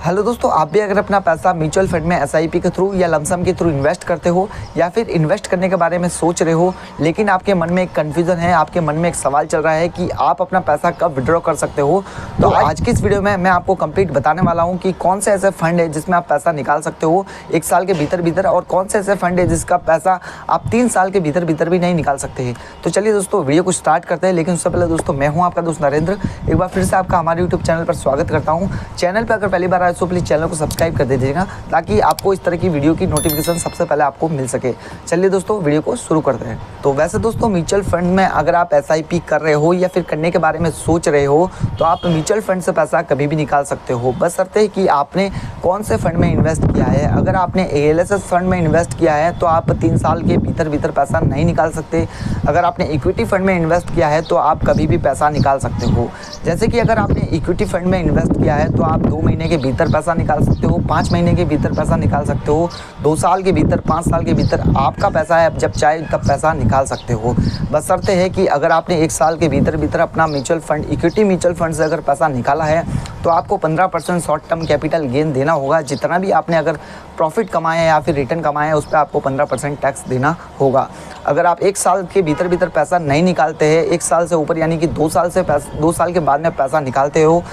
Hello दोस्तों, आप भी अगर अपना पैसा म्यूचुअल फंड में एसआईपी के थ्रू या लमसम के थ्रू इन्वेस्ट करते हो या फिर इन्वेस्ट करने के बारे में सोच रहे हो, लेकिन आपके मन में एक कन्फ्यूज़न है, आपके मन में एक सवाल चल रहा है कि आप अपना पैसा कब विड्रॉ कर सकते हो, तो आज की इस वीडियो में मैं आपको कंप्लीट बताने वाला हूँ कि कौन से ऐसे फंड है जिसमें आप पैसा निकाल सकते हो 1 साल के भीतर और कौन से ऐसे फंड है जिसका पैसा आप 3 साल के भीतर भी नहीं निकाल सकते हैं। तो चलिए दोस्तों, वीडियो को स्टार्ट करते हैं। लेकिन उससे पहले दोस्तों, मैं हूँ आपका दोस्त नरेंद्र, एक बार फिर से आपका हमारे यूट्यूब चैनल पर स्वागत करता हूँ। चैनल पर अगर पहली बार आए तो प्लीज़ चैनल को सब्सक्राइब कर दीजिएगा ताकि आपको इस तरह की वीडियो की नोटिफिकेशन सबसे पहले आपको मिल सके। चलिए दोस्तों, वीडियो को शुरू करते हैं। तो वैसे दोस्तों, म्यूचुअल फंड में अगर आप एसआईपी कर रहे हो या फिर करने के बारे में सोच रहे हो तो आप म्यूचुअल फंड से पैसा कभी भी निकाल सकते हो, बशर्ते है कि आपने कौन से फंड में इन्वेस्ट किया है। अगर आपने एएलएसएस फंड में इन्वेस्ट किया है तो आप 3 साल के भीतर पैसा नहीं निकाल सकते। अगर आपने इक्विटी फंड में इन्वेस्ट किया है तो आप कभी भी पैसा निकाल सकते हो। जैसे कि अगर आपने इक्विटी फंड में इन्वेस्ट किया है तो आप 2 महीने के भीतर पैसा निकाल सकते हो, 5 महीने के भीतर पैसा निकाल सकते हो, 2 साल के भीतर, 5 साल के भीतर आपका पैसा है, आप जब चाहे तब पैसा निकाल सकते हो। बशर्ते है कि अगर आपने 1 साल के भीतर अपना mutual fund, equity mutual fund से अगर पैसा निकाला है तो आपको 15% शॉर्ट टर्म कैपिटल गेन देना होगा। जितना भी आपने अगर प्रॉफिट कमाया है या फिर रिटर्न कमाया है उस पर आपको 15% टैक्स देना होगा। अगर आप 1 साल के भीतर पैसा नहीं निकालते हैं, 1 साल से ऊपर यानी कि 2 साल के बाद में पैसा निकालते हो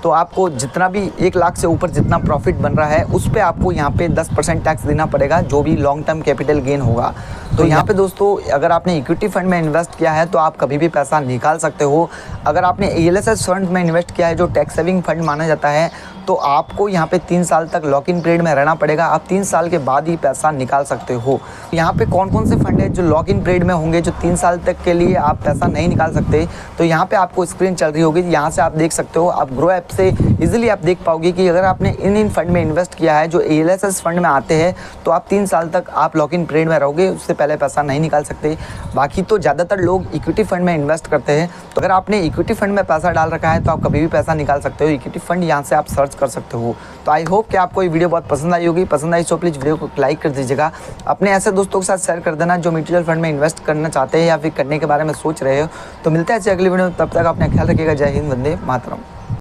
तो आपको जितना भी 1 लाख से ऊपर जितना प्रॉफिट बन रहा है उस पे आपको यहाँ पे 10% टैक्स देना पड़ेगा, जो भी लॉन्ग टर्म कैपिटल गेन होगा। तो यहाँ पे दोस्तों, अगर आपने इक्विटी फंड में इन्वेस्ट किया है तो आप कभी भी पैसा निकाल सकते हो। अगर आपने एएलएसएस फंड में इन्वेस्ट किया है जो टैक्स सेविंग फंड माना जाता है तो आपको यहाँ पे 3 साल तक लॉक इन पीरियड में रहना पड़ेगा। आप 3 साल के बाद ही पैसा निकाल सकते हो। यहाँ पे कौन कौन से फंड है जो लॉक इन पीरियड में होंगे, जो 3 साल तक के लिए आप पैसा नहीं निकाल सकते, तो यहाँ पे आपको स्क्रीन चल रही होगी, यहाँ से आप देख सकते हो। आप ग्रो ऐप से इजीली आप देख पाओगे कि अगर आपने इन फंड में इन्वेस्ट किया है जो एएलएसएस फंड में आते हैं तो आप 3 साल तक आप लॉक इन पीरियड में रहोगे, उससे पहले पैसा नहीं निकाल सकते। बाकी तो ज़्यादातर लोग इक्विटी फंड में इन्वेस्ट करते हैं। तो अगर आपने इक्विटी फंड में पैसा डाल रखा है तो आप कभी भी पैसा निकाल सकते हो। इक्विटी फंड यहाँ से आप सर्च कर सकते हो। तो आई होप कि आपको ये वीडियो बहुत पसंद आई होगी। पसंद आई तो प्लीज़ वीडियो को लाइक कर दीजिएगा, अपने ऐसे दोस्तों के साथ शेयर कर देना जो म्यूचुअल फंड में इन्वेस्ट करना चाहते हैं या फिर करने के बारे में सोच रहे हो। तो मिलते हैं अगली वीडियो में, तब तक अपना ख्याल रखिएगा। जय हिंद, वंदे मातरम।